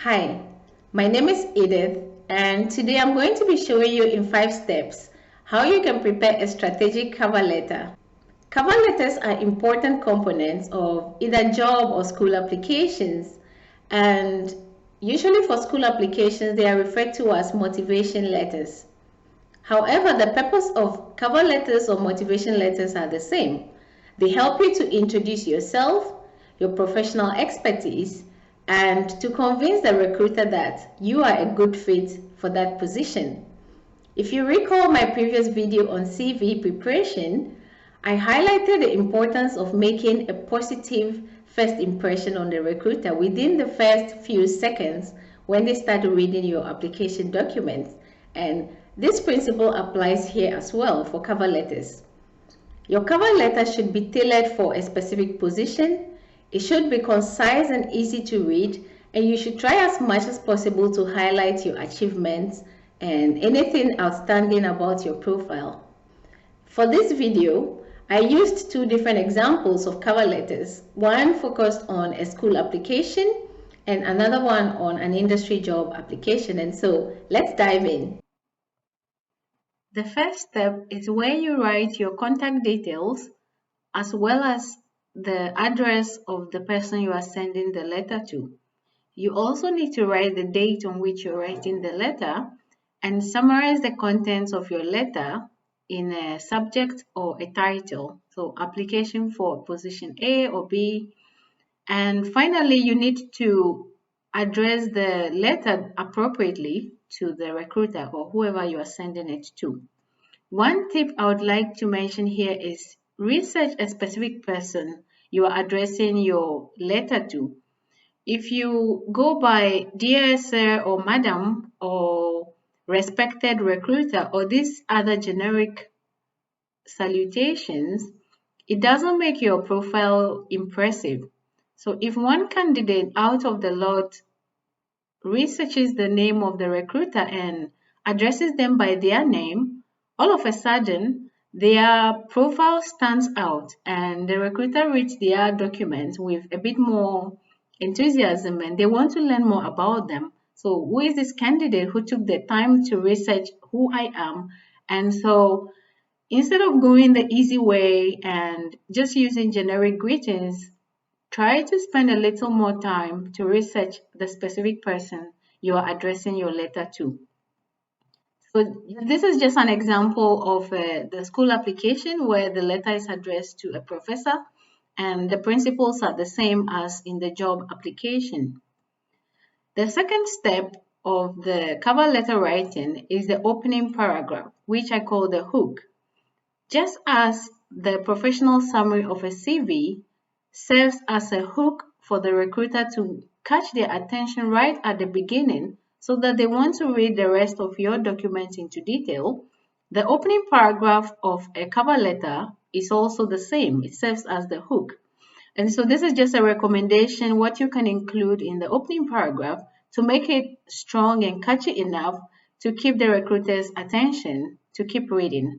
Hi, my name is Edith, and today I'm going to be showing you in 5 steps how you can prepare a strategic cover letter. Cover letters are important components of either job or school applications, and usually for school applications, they are referred to as motivation letters. However, the purpose of cover letters or motivation letters are the same. They help you to introduce yourself, your professional expertise, and to convince the recruiter that you are a good fit for that position. If you recall my previous video on CV preparation, I highlighted the importance of making a positive first impression on the recruiter within the first few seconds when they start reading your application documents. And this principle applies here as well for cover letters. Your cover letter should be tailored for a specific position. It should be concise and easy to read, and you should try as much as possible to highlight your achievements and anything outstanding about your profile. For this video, I used 2 different examples of cover letters. One focused on a school application and another one on an industry job application. And so let's dive in. The first step is where you write your contact details as well as the address of the person you are sending the letter to. You also need to write the date on which you're writing the letter and summarize the contents of your letter in a subject or a title. So application for position A or B. And finally, you need to address the letter appropriately to the recruiter or whoever you are sending it to. One tip I would like to mention here is research a specific person you are addressing your letter to. If you go by dear sir or madam or respected recruiter or these other generic salutations, it doesn't make your profile impressive. So if one candidate out of the lot researches the name of the recruiter and addresses them by their name, all of a sudden their profile stands out and the recruiter reads their documents with a bit more enthusiasm and they want to learn more about them. So who is this candidate who took the time to research who I am? And so instead of going the easy way and just using generic greetings, try to spend a little more time to research the specific person you are addressing your letter to. So this is just an example of the school application where the letter is addressed to a professor and the principles are the same as in the job application. The second step of the cover letter writing is the opening paragraph, which I call the hook. Just as the professional summary of a CV serves as a hook for the recruiter to catch their attention right at the beginning so that they want to read the rest of your document into detail, the opening paragraph of a cover letter is also the same. It serves as the hook. And so this is just a recommendation what you can include in the opening paragraph to make it strong and catchy enough to keep the recruiter's attention to keep reading.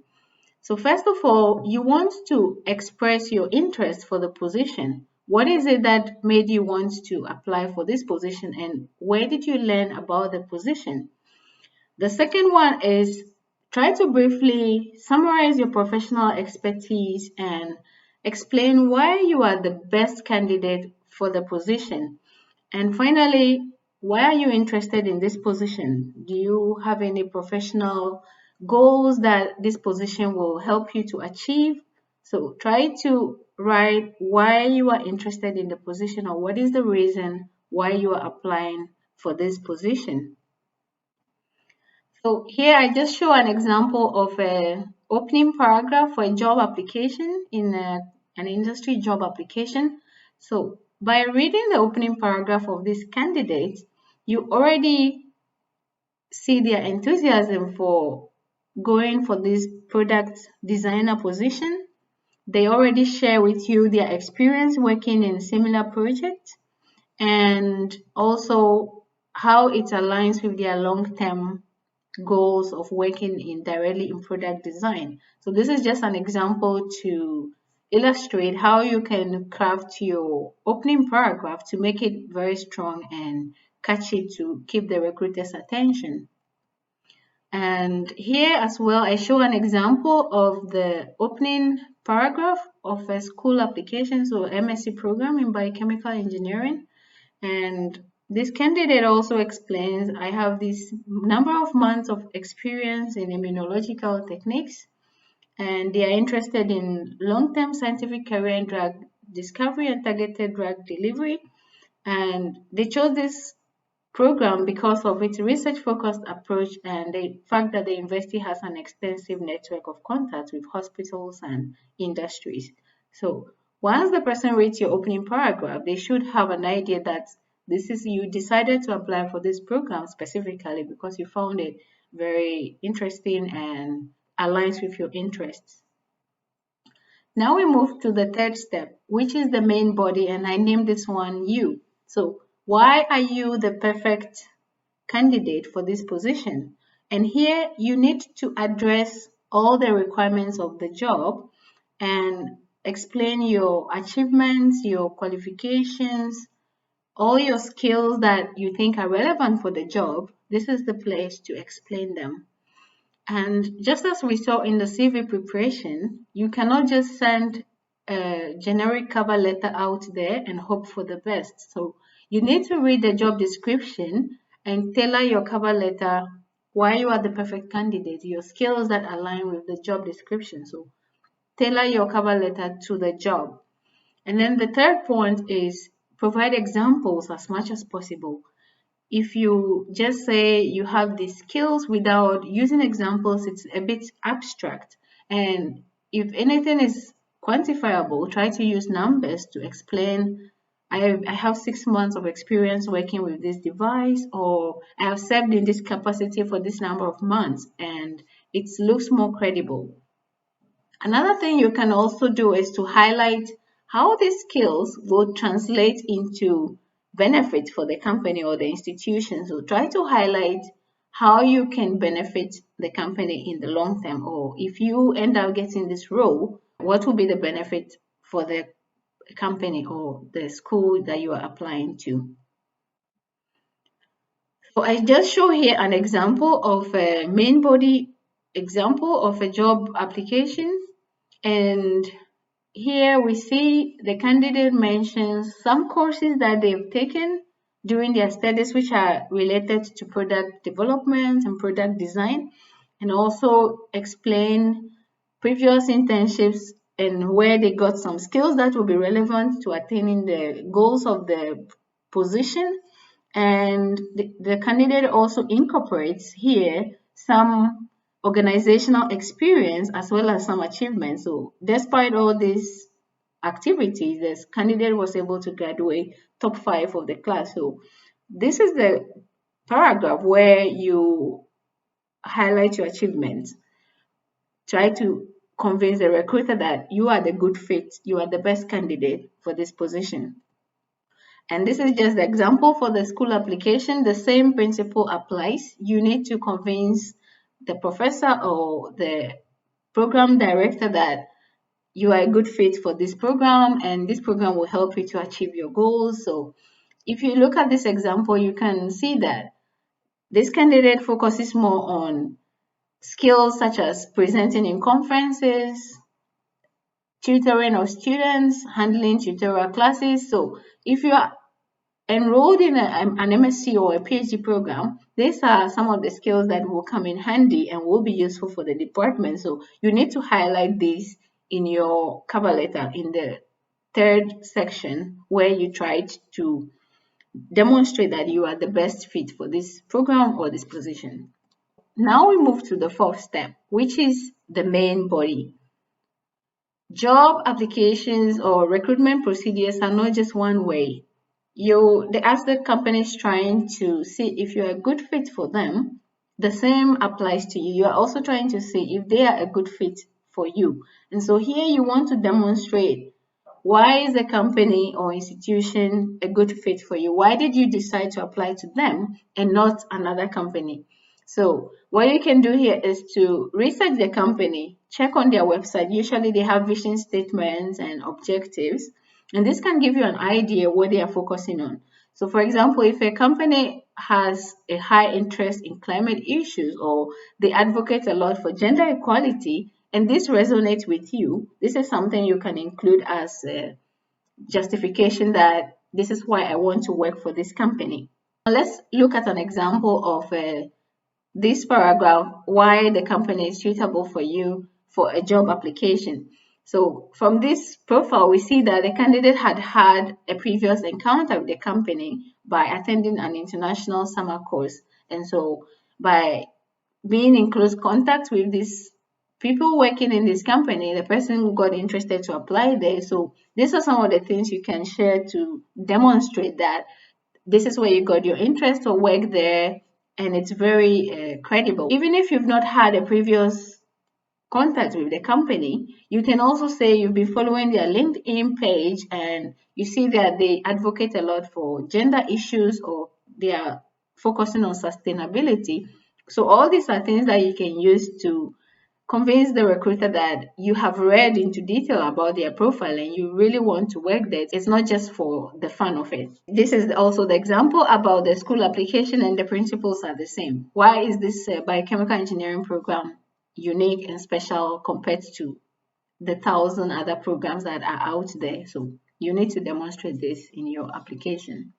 So first of all, you want to express your interest for the position. What is it that made you want to apply for this position and where did you learn about the position? The second one is try to briefly summarize your professional expertise and explain why you are the best candidate for the position. And finally, why are you interested in this position? Do you have any professional goals that this position will help you to achieve? So try to write why you are interested in the position or what is the reason why you are applying for this position. So here I just show an example of an opening paragraph for a job application in an industry job application. So by reading the opening paragraph of this candidate, you already see their enthusiasm for going for this product designer position. They already share with you their experience working in similar projects and also how it aligns with their long-term goals of working directly in product design. So this is just an example to illustrate how you can craft your opening paragraph to make it very strong and catchy to keep the recruiter's attention. And here as well, I show an example of the opening paragraph of a school application, so MSc program in biochemical engineering. And this candidate also explains, I have this number of months of experience in immunological techniques, and they are interested in long-term scientific career in drug discovery and targeted drug delivery. And they chose this program because of its research-focused approach and the fact that the university has an extensive network of contacts with hospitals and industries. So once the person reads your opening paragraph, they should have an idea that this is you decided to apply for this program specifically because you found it very interesting and aligns with your interests. Now we move to the third step, which is the main body, and I named this one you. So why are you the perfect candidate for this position? And here you need to address all the requirements of the job and explain your achievements, your qualifications, all your skills that you think are relevant for the job. This is the place to explain them. And just as we saw in the CV preparation, you cannot just send a generic cover letter out there and hope for the best. So you need to read the job description and tailor your cover letter why you are the perfect candidate, your skills that align with the job description. So tailor your cover letter to the job. And then the third point is provide examples as much as possible. If you just say you have these skills without using examples, it's a bit abstract. And if anything is quantifiable, try to use numbers to explain. I have 6 months of experience working with this device, or I have served in this capacity for this number of months, and it looks more credible. Another thing you can also do is to highlight how these skills will translate into benefit for the company or the institution. So try to highlight how you can benefit the company in the long term, or if you end up getting this role, what will be the benefit for the company or the school that you are applying to. So I just show here an example of a main body example of a job application, and here we see the candidate mentions some courses that they've taken during their studies which are related to product development and product design, and also explain previous internships and where they got some skills that will be relevant to attaining the goals of the position. And the candidate also incorporates here some organizational experience as well as some achievements. So despite all these activities, this candidate was able to graduate top 5 of the class. So this is the paragraph where you highlight your achievements. Try to convince the recruiter that you are the good fit, you are the best candidate for this position. And this is just the example for the school application. The same principle applies. You need to convince the professor or the program director that you are a good fit for this program and this program will help you to achieve your goals. So if you look at this example, you can see that this candidate focuses more on skills such as presenting in conferences, tutoring of students, handling tutorial classes. So if you are enrolled in an MSc or a PhD program, these are some of the skills that will come in handy and will be useful for the department. So you need to highlight these in your cover letter in the third section where you tried to demonstrate that you are the best fit for this program or this position. Now we move to the fourth step, which is the main body. Job applications or recruitment procedures are not just one way. As the company is trying to see if you're a good fit for them, the same applies to you. You are also trying to see if they are a good fit for you. And so here you want to demonstrate why is the company or institution a good fit for you? Why did you decide to apply to them and not another company? So what you can do here is to research the company, check on their website. Usually they have vision statements and objectives, and this can give you an idea what they are focusing on. So for example, if a company has a high interest in climate issues, or they advocate a lot for gender equality, and this resonates with you, this is something you can include as a justification that this is why I want to work for this company. Now let's look at an example of this paragraph, why the company is suitable for you for a job application. So from this profile, we see that the candidate had had a previous encounter with the company by attending an international summer course. And so by being in close contact with these people working in this company, the person got interested to apply there. So these are some of the things you can share to demonstrate that this is where you got your interest or work there, and it's very credible. Even if you've not had a previous contact with the company, you can also say you've been following their LinkedIn page and you see that they advocate a lot for gender issues, or they are focusing on sustainability. So all these are things that you can use to convince the recruiter that you have read into detail about their profile and you really want to work there. It's not just for the fun of it. This is also the example about the school application, and the principles are the same. Why is this biochemical engineering program unique and special compared to the 1,000 other programs that are out there? So you need to demonstrate this in your application.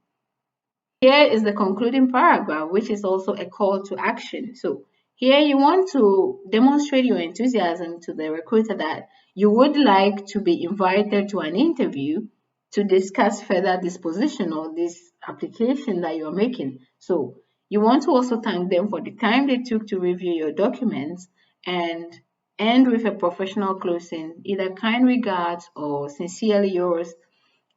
Here is the concluding paragraph, which is also a call to action. So here you want to demonstrate your enthusiasm to the recruiter that you would like to be invited to an interview to discuss further this position or this application that you're making. So you want to also thank them for the time they took to review your documents, and end with a professional closing, either kind regards or sincerely yours.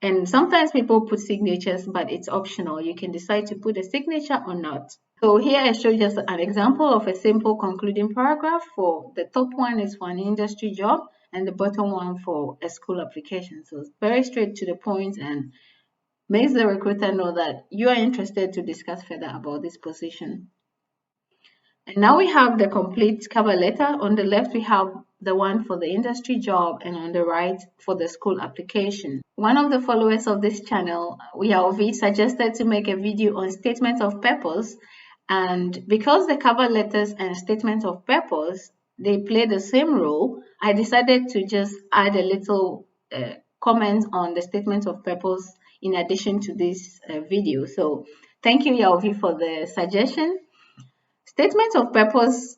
And sometimes people put signatures, but it's optional. You can decide to put a signature or not. So here I show just an example of a simple concluding paragraph. For the top one is for an industry job, and the bottom one for a school application. So it's very straight to the point and makes the recruiter know that you are interested to discuss further about this position. And now we have the complete cover letter. On the left, we have the one for the industry job, and on the right for the school application. One of the followers of this channel, Yaovi, suggested to make a video on statement of purpose. And because the cover letters and statement of purpose, they play the same role, I decided to just add a little comment on the statement of purpose in addition to this video. So thank you, Yaovi, for the suggestion. Statement of purpose,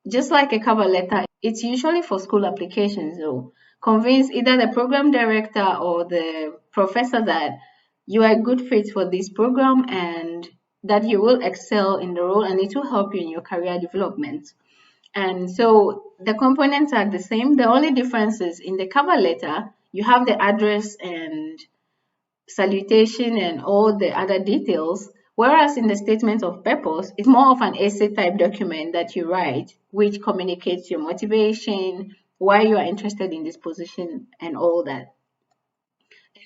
just like a cover letter, it's usually for school applications. So convince either the program director or the professor that you are a good fit for this program and that you will excel in the role and it will help you in your career development. And so the components are the same. The only difference is in the cover letter, you have the address and salutation and all the other details. Whereas in the statement of purpose, it's more of an essay type document that you write, which communicates your motivation, why you are interested in this position, and all that.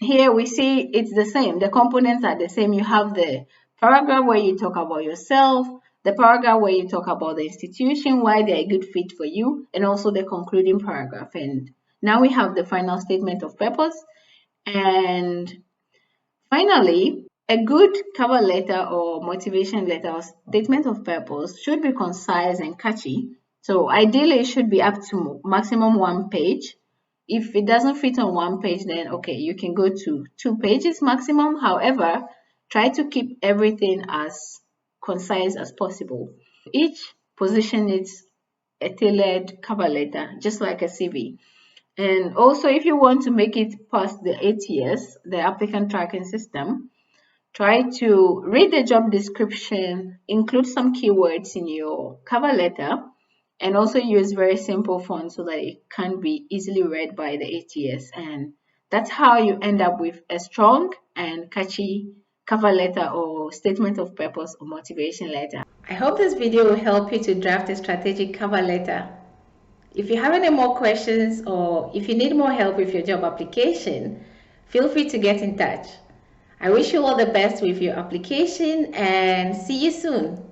And here we see it's the same. The components are the same. You have the paragraph where you talk about yourself, the paragraph where you talk about the institution, why they're a good fit for you, and also the concluding paragraph. And now we have the final statement of purpose. And finally, a good cover letter or motivation letter or statement of purpose should be concise and catchy. So ideally, it should be up to maximum 1 page. If it doesn't fit on 1 page, then okay, you can go to 2 pages maximum. However, try to keep everything as concise as possible. Each position needs a tailored cover letter, just like a CV. And also, if you want to make it past the ATS, the applicant tracking system, try to read the job description, include some keywords in your cover letter, and also use very simple font so that it can be easily read by the ATS. And that's how you end up with a strong and catchy cover letter or statement of purpose or motivation letter. I hope this video will help you to draft a strategic cover letter. If you have any more questions or if you need more help with your job application, feel free to get in touch. I wish you all the best with your application and see you soon.